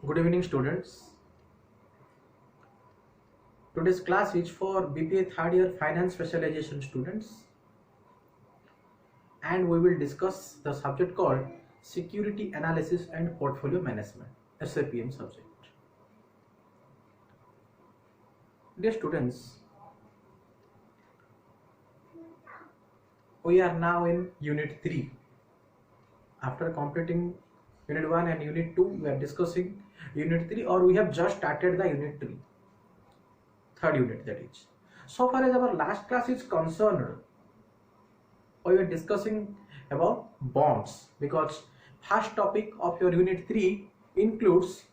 Good evening, students. Today's class is for BPA third year finance specialization students, and we will discuss the subject called security analysis and portfolio management, SAPM subject. Dear students, we are now in unit 3. After completing unit 1 and unit 2, we are discussing unit 3, or we have just started the unit 3. Third unit, that is. So far as our last class is concerned, we were discussing about bonds, because first topic of your unit 3 includes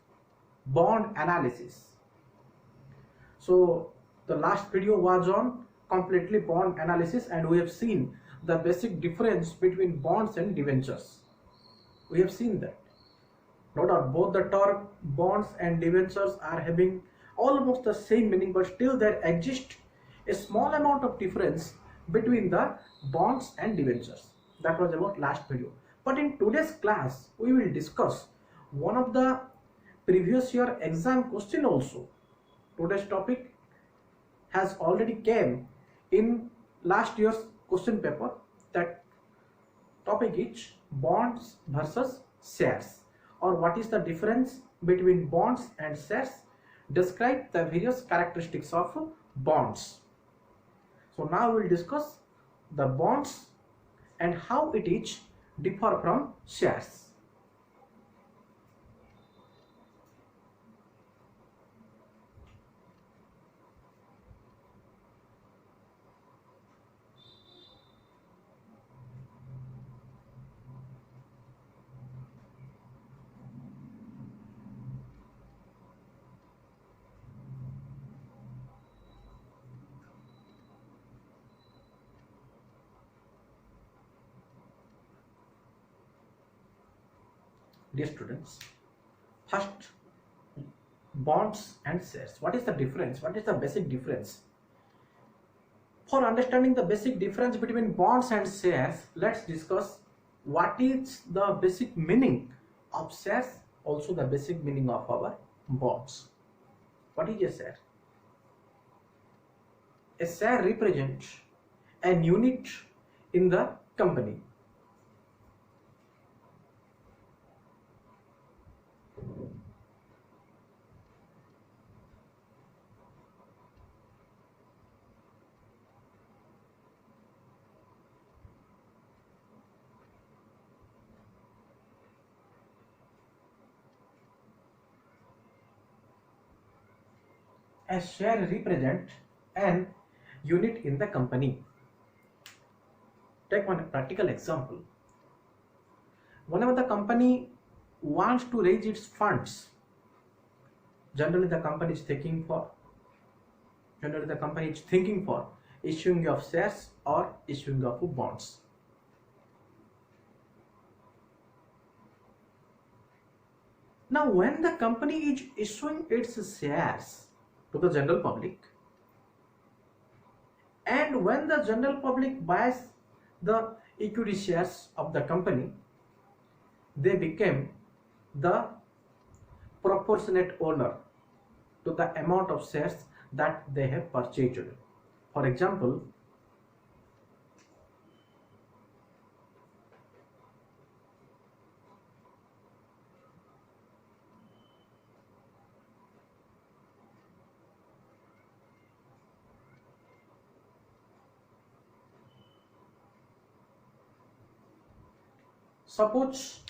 bond analysis. So the last video was on completely bond analysis, and we have seen the basic difference between bonds and debentures. We have seen that. No doubt both the term bonds and debentures are having almost the same meaning, but still there exists a small amount of difference between the bonds and debentures. That was about last video. But in today's class, we will discuss one of the previous year exam question also. Today's topic has already came in last year's question paper. That topic is bonds versus shares, or what is the difference between bonds and shares. Describe the various characteristics of bonds. So now we will discuss the bonds and how it is differ from shares. Dear students, first, bonds and shares. What is the difference? What is the basic difference? For understanding the basic difference between bonds and shares, let's discuss what is the basic meaning of shares, also the basic meaning of our bonds. What is a share? A share represents an unit in the company. A share represents an unit in the company. Take one practical example. Whenever the company wants to raise its funds, generally the company is thinking for issuing of shares or issuing of bonds. Now, when the company is issuing its shares to the general public, and when the general public buys the equity shares of the company, they become the proportionate owner to the amount of shares that they have purchased. For example, suppose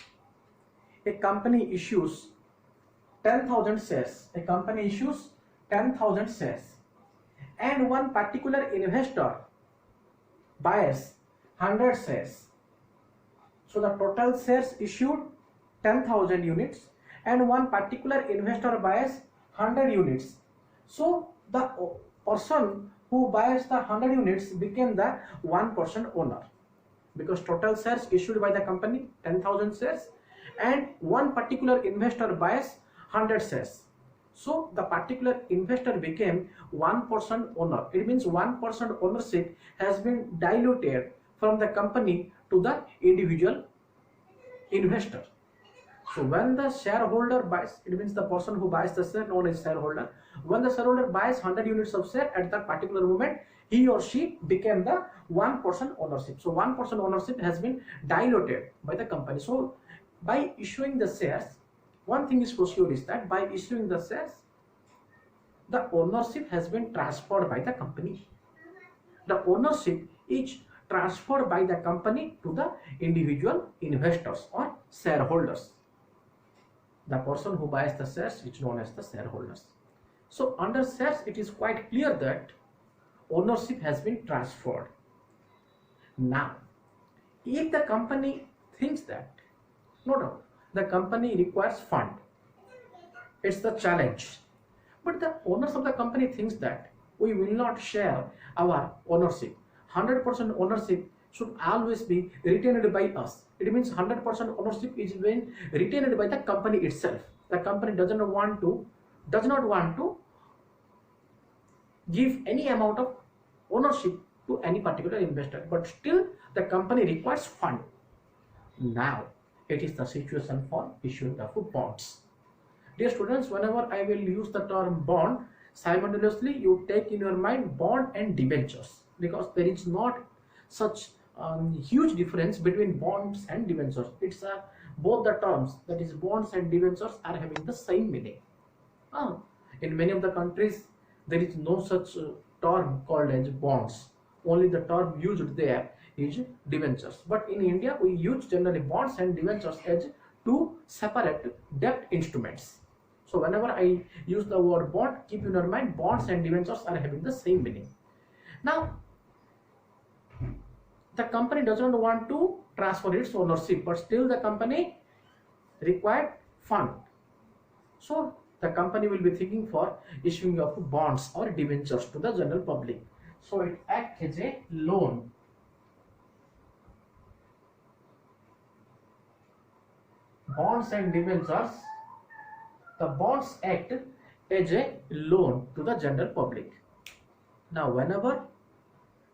a company issues 10,000 shares. A company issues 10,000 shares, and one particular investor buys 100 shares. So the total shares issued 10,000 units, and one particular investor buys 100 units. So the person who buys the 100 units became the 1% owner, because total shares issued by the company 10,000 shares, and one particular investor buys 100 shares. So the particular investor became 1% owner. It means 1% ownership has been diluted from the company to the individual investor. So when the shareholder buys, it means the person who buys the share known as shareholder. When the shareholder buys 100 units of share at that particular moment, he or she became the 1% ownership. So 1% ownership has been diluted by the company. So by issuing the shares, one thing is for sure is that by issuing the shares, the ownership has been transferred by the company. The ownership is transferred by the company to the individual investors or shareholders. The person who buys the shares is known as the shareholders. So under shares, it is quite clear that ownership has been transferred. Now, if the company thinks that, no doubt, the company requires fund, it's the challenge. But the owners of the company thinks that we will not share our ownership. 100% ownership should always be retained by us. It means 100% ownership is being retained by the company itself. The company does not want to give any amount of ownership to any particular investor, but still the company requires fund. Now it is the situation for issuing of bonds. Dear students, whenever I will use the term bond, simultaneously you take in your mind bond and debentures, because there is not such huge difference between bonds and debentures. It's both the terms, that is bonds and debentures, are having the same meaning. In many of the countries there is no such term called as bonds. Only the term used there is debentures. But in India we use generally bonds and debentures as two separate debt instruments. So whenever I use the word bond, keep in your mind bonds and debentures are having the same meaning. Now the company does not want to transfer its ownership, but still the company required fund. So the company will be thinking for issuing of bonds or debentures to the general public. So it acts as a loan. Bonds and debentures, the bonds act as a loan to the general public. Now whenever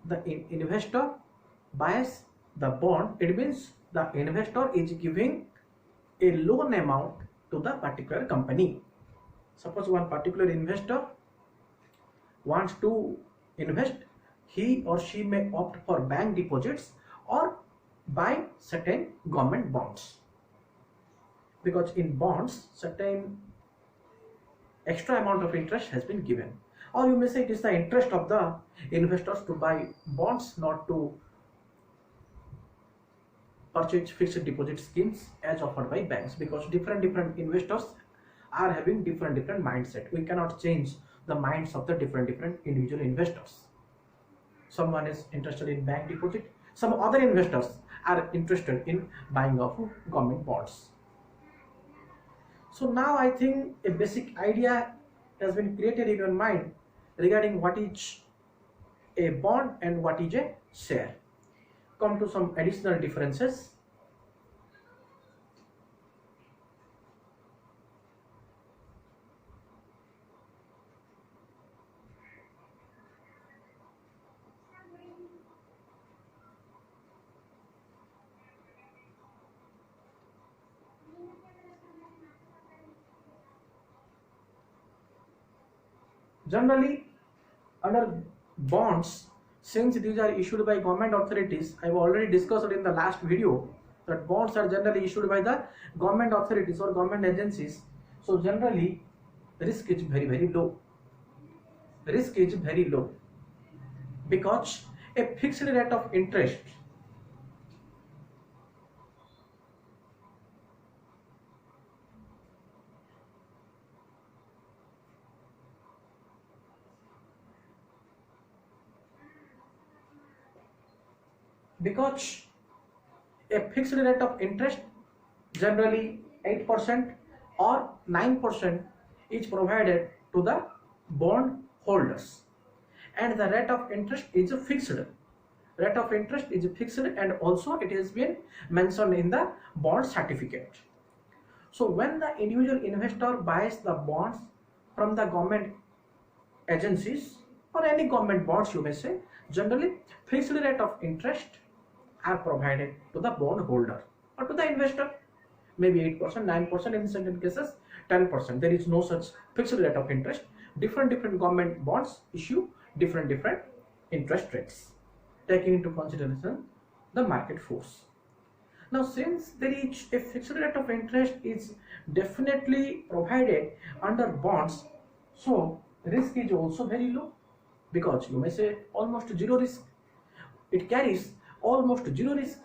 the investor buys the bond, it means the investor is giving a loan amount to the particular company. Suppose one particular investor wants to invest, he or she may opt for bank deposits or buy certain government bonds, because in bonds certain extra amount of interest has been given. Or you may say it is the interest of the investors to buy bonds, not to purchase fixed deposit schemes as offered by banks, because different investors are having different mindset. We cannot change the minds of the different individual investors. Someone is interested in bank deposit, some other investors are interested in buying of government bonds. So now I think a basic idea has been created in your mind regarding what is a bond and what is a share. Come to some additional differences. Generally, under bonds, since these are issued by government authorities, I have already discussed it in the last video that bonds are generally issued by the government authorities or government agencies. So generally, risk is very low. Risk is very low because a fixed rate of interest generally 8% or 9% is provided to the bond holders, and the rate of interest is fixed. Rate of interest is fixed, and also it has been mentioned in the bond certificate. So when the individual investor buys the bonds from the government agencies or any government bonds, you may say, generally fixed rate of interest are provided to the bond holder or to the investor. maybe 8%, 9%, in certain cases 10%. There is no such fixed rate of interest. Different government bonds issue different interest rates, taking into consideration the market force. Now, since there is a fixed rate of interest is definitely provided under bonds, so risk is also very low, because you may say almost zero risk. It carries almost zero risk,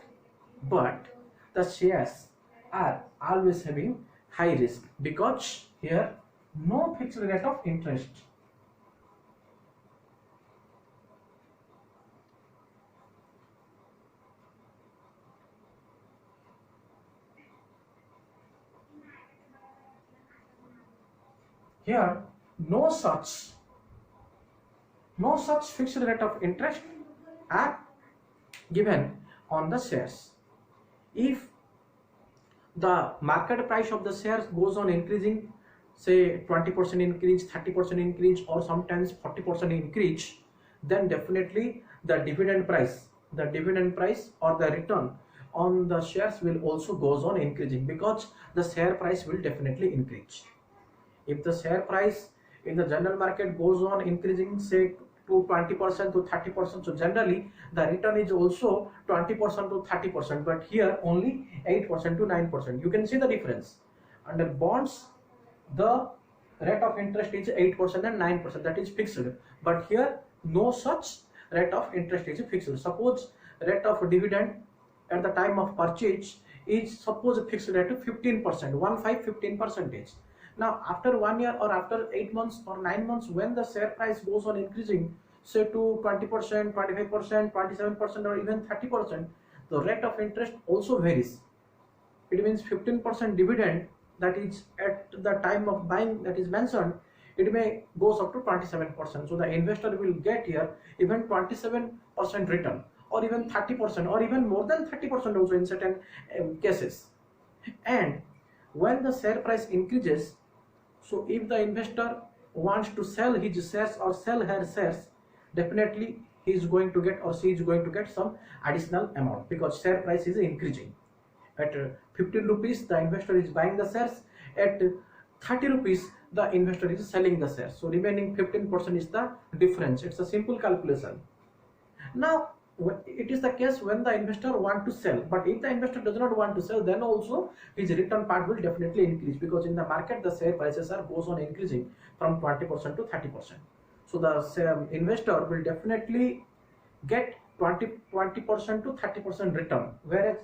but the shares are always having high risk, because here no fixed rate of interest. Here no such fixed rate of interest are given on the shares. If the market price of the shares goes on increasing, say 20% increase, 30% increase, or sometimes 40% increase, then definitely the dividend price or the return on the shares will also goes on increasing, because the share price will definitely increase. If the share price in the general market goes on increasing, say to 20% to 30%, so generally the return is also 20% to 30%, but here only 8% to 9%. You can see the difference. Under bonds, the rate of interest is 8% and 9%, that is fixed, but here no such rate of interest is fixed. Suppose rate of dividend at the time of purchase is suppose fixed rate of 15%, 15%. Now after 1 year or after 8 months or 9 months, when the share price goes on increasing, say to 20%, 25%, 27%, or even 30%, the rate of interest also varies. It means 15% dividend that is at the time of buying that is mentioned, it may goes up to 27%. So the investor will get here even 27% return, or even 30%, or even more than 30% also in certain cases. And when the share price increases, so if the investor wants to sell his shares or sell her shares, definitely he is going to get, or she is going to get some additional amount, because share price is increasing. At 15 rupees the investor is buying the shares, at 30 rupees the investor is selling the shares, so remaining 15% is the difference. It's a simple calculation. Now it is the case when the investor want to sell, but if the investor does not want to sell, then also his return part will definitely increase, because in the market the share prices are goes on increasing from 20% to 30%. So the investor will definitely get 20% to 30% return, whereas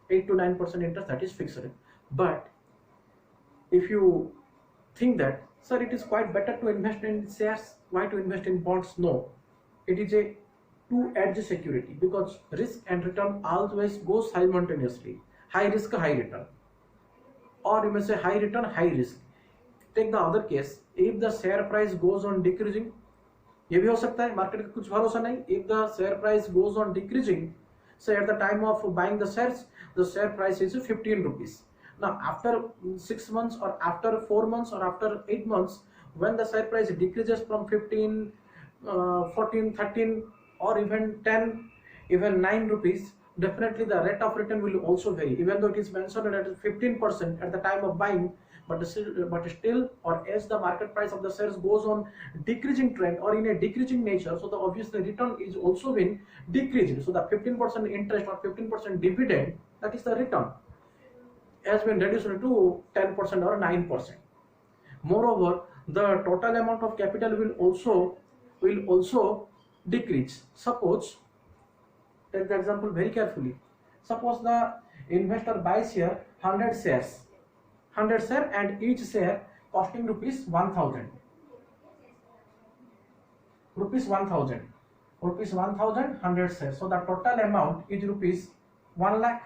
8 to 9% interest, that is fixed. But if you think that, sir, it is quite better to invest in shares, why to invest in bonds? No, it is a two-edged security, because risk and return always goes simultaneously. High risk, high return, or you may say high return, high risk. Take the other case, if the share price goes on decreasing, ये भी हो सकता है, market का कुछ भरोसा नहीं. If the share price goes on decreasing, say at the time of buying the shares, the share price is 15 rupees. Now after 6 months or after 4 months or after 8 months, when the share price decreases from 15, 14, 13, or even 10, even 9 rupees, definitely the rate of return will also vary, even though it is mentioned at 15% at the time of buying, but still, or as the market price of the shares goes on decreasing trend or in a decreasing nature, so the obviously return is also been decreasing. So the 15% interest or 15% dividend, that is the return, has been reduced to 10% or 9%. Moreover, the total amount of capital will also decrease. Suppose, take the example very carefully. Suppose the investor buys here 100 shares, and each share costing rupees 1000. Rupees 1000, 100 shares. So the total amount is rupees 1 lakh.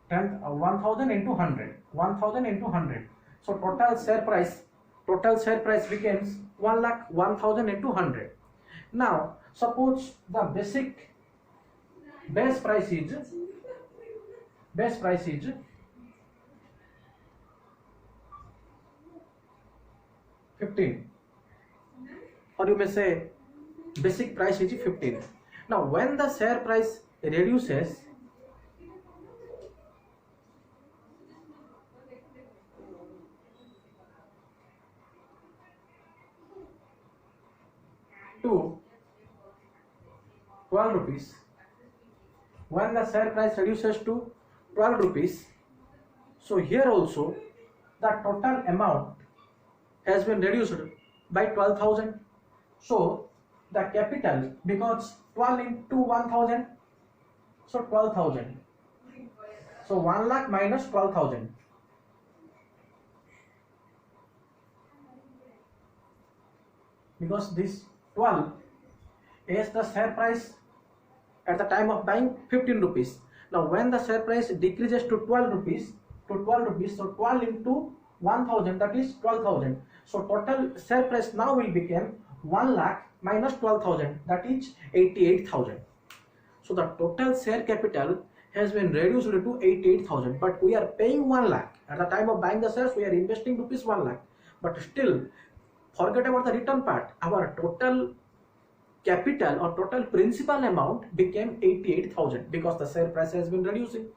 1000 into 100, 1000 into 100. So total share price becomes 1 lakh 1000 into 100. Now suppose the base price is 15, or you may say basic price is 15. Now when the share price reduces, to 12 rupees, when the share price reduces to 12 rupees, so here also the total amount has been reduced by 12,000. So the capital, because 12 into 1,000, so 12,000. So 1 lakh minus 12,000. Because this 12 is the share price at the time of buying 15 rupees. Now when the share price decreases to 12 rupees, so 12 into 1,000, that is 12,000. So total share price now will become 1 lakh minus 12,000, that is 88,000. So the total share capital has been reduced to 88,000, but we are paying 1 lakh. At the time of buying the shares, we are investing rupees 1 lakh. But still, forget about the return part. Our total capital or total principal amount became 88,000 because the share price has been reducing.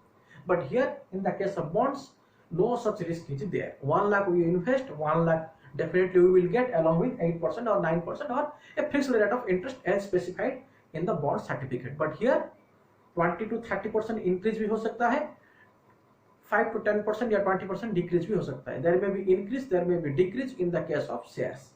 But here in the case of bonds, no such risk is there. 1 lakh we invest, 1 lakh definitely we will get along with 8% or 9% or a fixed rate of interest as specified in the bond certificate. But here 20 to 30% increase भी हो सकता है, 5 to 10% या 20% decrease भी हो सकता है. There may be increase, there may be decrease in the case of shares.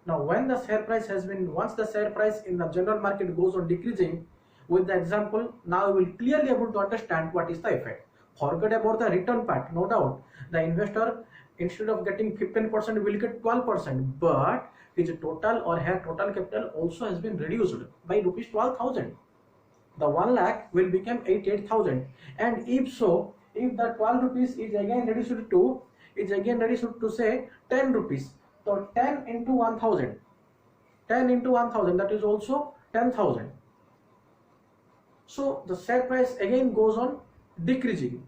Now when the share price has been, once the share price in the general market goes on decreasing, with the example, now you will clearly able to understand what is the effect. Forget about the return part, no doubt. The investor, instead of getting 15% will get 12%, but his total or her total capital also has been reduced by rupees 12,000. The 1 lakh will become 88,000, and if so, if the 12 rupees is again reduced to say 10 rupees, so 10 into 1,000, that is also 10,000. So the share price again goes on decreasing.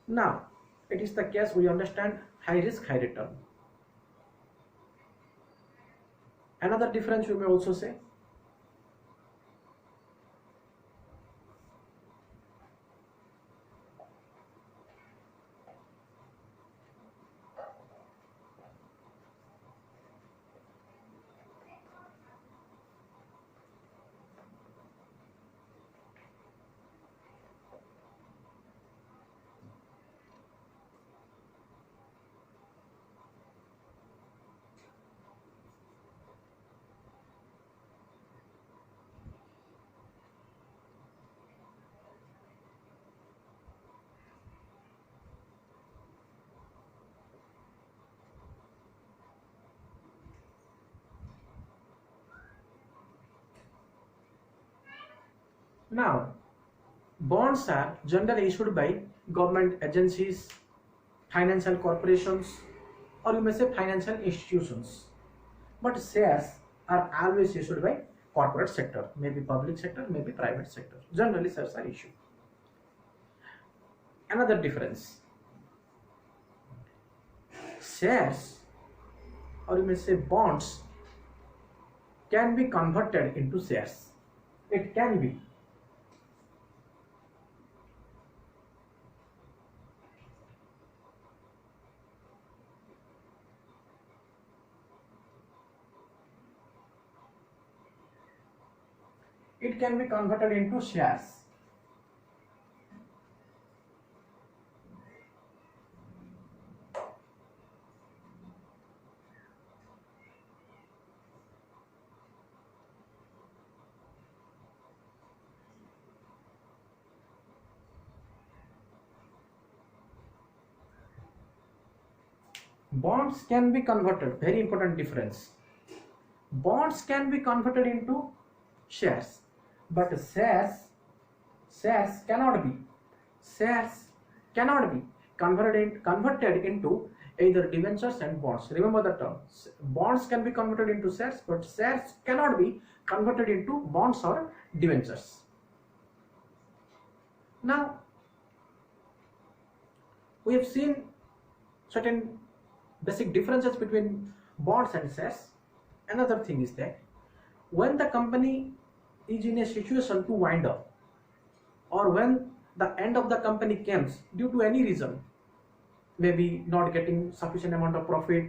Now it is the case we understand high risk, high return. Another difference you may also say, now bonds are generally issued by government agencies, financial corporations, or you may say financial institutions. But shares are always issued by corporate sector, maybe public sector, maybe private sector. Generally shares are issued. Another difference, shares or you may say bonds can be converted into shares. It can be. It can be converted into shares. Bonds can be converted, very important difference. Bonds can be converted into shares, but shares cannot be. Shares cannot be converted into either debentures and bonds. Remember the term. Bonds can be converted into shares, but shares cannot be converted into bonds or debentures. Now, we have seen certain basic differences between bonds and shares. Another thing is that when the company is in a situation to wind up, or when the end of the company comes due to any reason, maybe not getting sufficient amount of profit,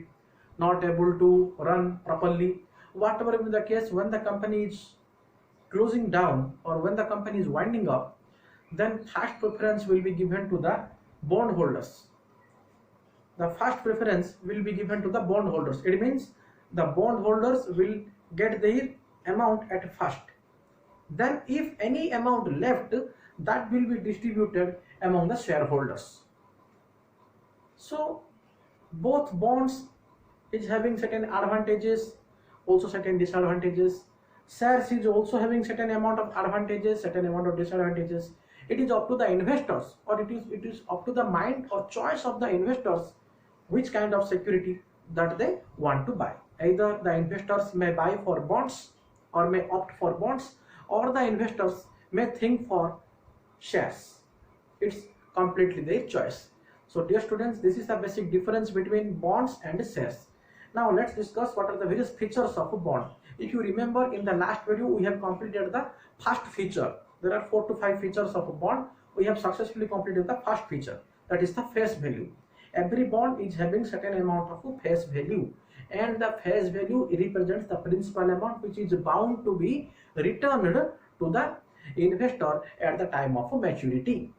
not able to run properly, whatever be the case, when the company is closing down or when the company is winding up, then first preference will be given to the bondholders. The first preference will be given to the bondholders. It means the bondholders will get their amount at first. Then if any amount left, that will be distributed among the shareholders. So both bonds is having certain advantages, also certain disadvantages. Shares is also having certain amount of advantages, certain amount of disadvantages. It is up to the investors, or it is up to the mind or choice of the investors which kind of security that they want to buy. Either the investors may buy for bonds or may opt for bonds, or the investors may think for shares. It's completely their choice. So dear students, this is the basic difference between bonds and shares. Now let's discuss what are the various features of a bond. If you remember, in the last video we have completed the first feature. There are 4 to 5 features of a bond. We have successfully completed the first feature, that is the face value. Every bond is having certain amount of face value, and the face value represents the principal amount which is bound to be returned to the investor at the time of maturity.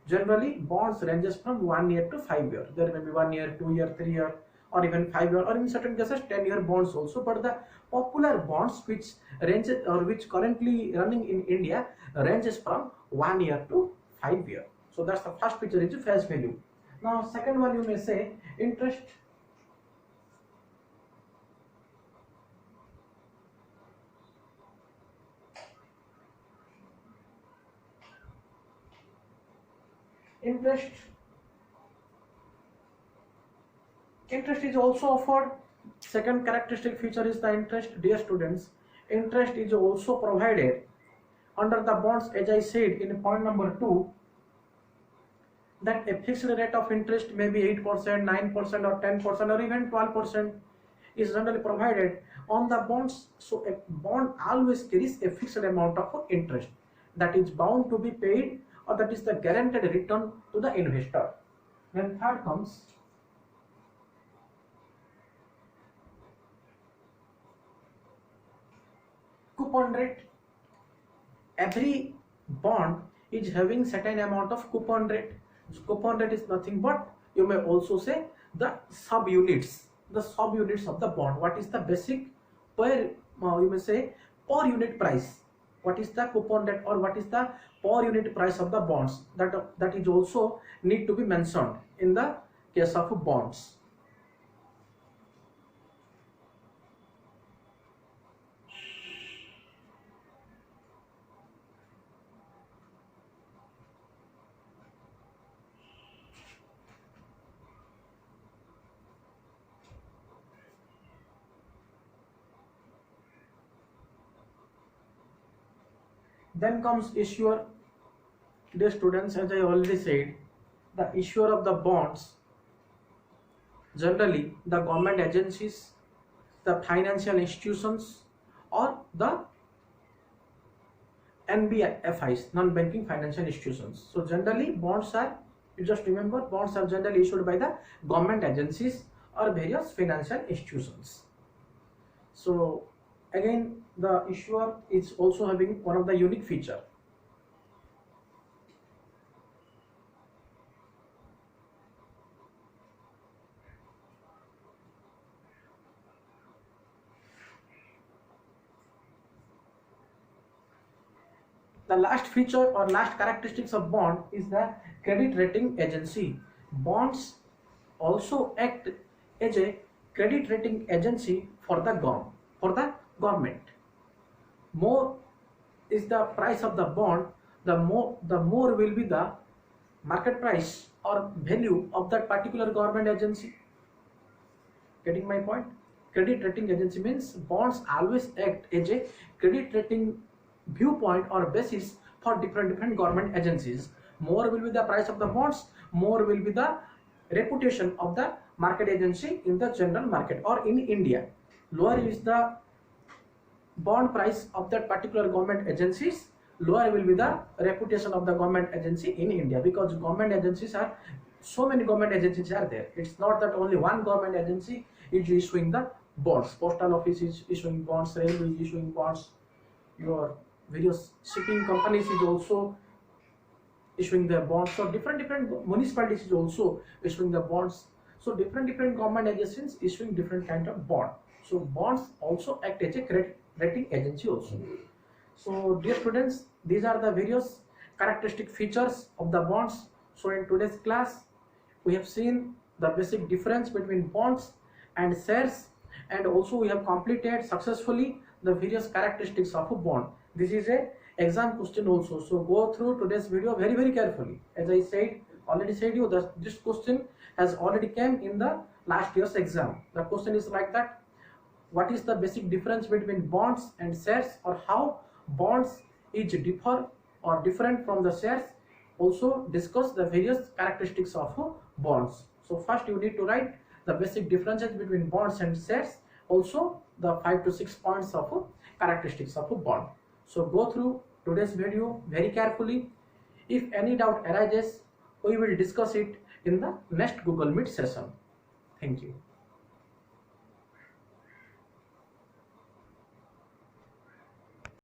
Generally, bonds ranges from 1 year to 5 years. There may be 1 year, 2 year, 3 year, or even 5 year, or in certain cases 10-year bonds also. But the popular bonds which ranges or which currently running in India ranges from 1 year to 5 year. So that's the first feature, is face value. Now second one, you may say interest. Interest is also offered. Second characteristic feature is the interest. Dear students, interest is also provided under the bonds, as I said in point number 2, that a fixed rate of interest may be 8%, 9%, or 10%, or even 12% is generally provided on the bonds. So a bond always carries a fixed amount of interest that is bound to be paid, or that is the guaranteed return to the investor. Then third comes coupon rate. Every bond is having certain amount of coupon rate. Coupon rate is nothing but, you may also say, the subunits of the bond. What is the basic per you may say per unit price? What is the coupon rate, or what is the per unit price of the bonds? That is also need to be mentioned in the case of bonds. Then comes issuer. Dear students, as I already said, the issuer of the bonds, generally the government agencies, the financial institutions, or the NBFIs, non-banking financial institutions. So generally bonds are, you just remember, bonds are generally issued by the government agencies or various financial institutions. So again, the issuer is also having one of the unique feature. The last feature or last characteristics of bond is the credit rating agency. Bonds also act as a credit rating agency for the government. More is the price of the bond, the more will be the market price or value of that particular government agency. Getting my point? Credit rating agency means bonds always act as a credit rating viewpoint or basis for different government agencies. More will be the price of the bonds, more will be the reputation of the market agency in the general market or in India. Lower is the bond price of that particular government agencies, lower will be the reputation of the government agency in India, because government agencies are so many government agencies are there. It's not that only one government agency is issuing the bonds. Postal office is issuing bonds, railway is issuing bonds, your various shipping companies is also issuing their bonds. So different municipalities is also issuing the bonds. So different government agencies issuing different kind of bond. So bonds also act as a credit rating agency also. So dear students, these are the various characteristic features of the bonds. So in today's class we have seen the basic difference between bonds and shares, and also we have completed successfully the various characteristics of a bond. This is a exam question also, so go through today's video very carefully. As I said, already said you that this question has already came in the last year's exam. The question is like that: what is the basic difference between bonds and shares, or how bonds is differ or different from the shares? Also discuss the various characteristics of bonds. So first you need to write the basic differences between bonds and shares, also the 5 to 6 points of characteristics of a bond. So go through today's video very carefully. If any doubt arises, we will discuss it in the next Google Meet session. Thank you.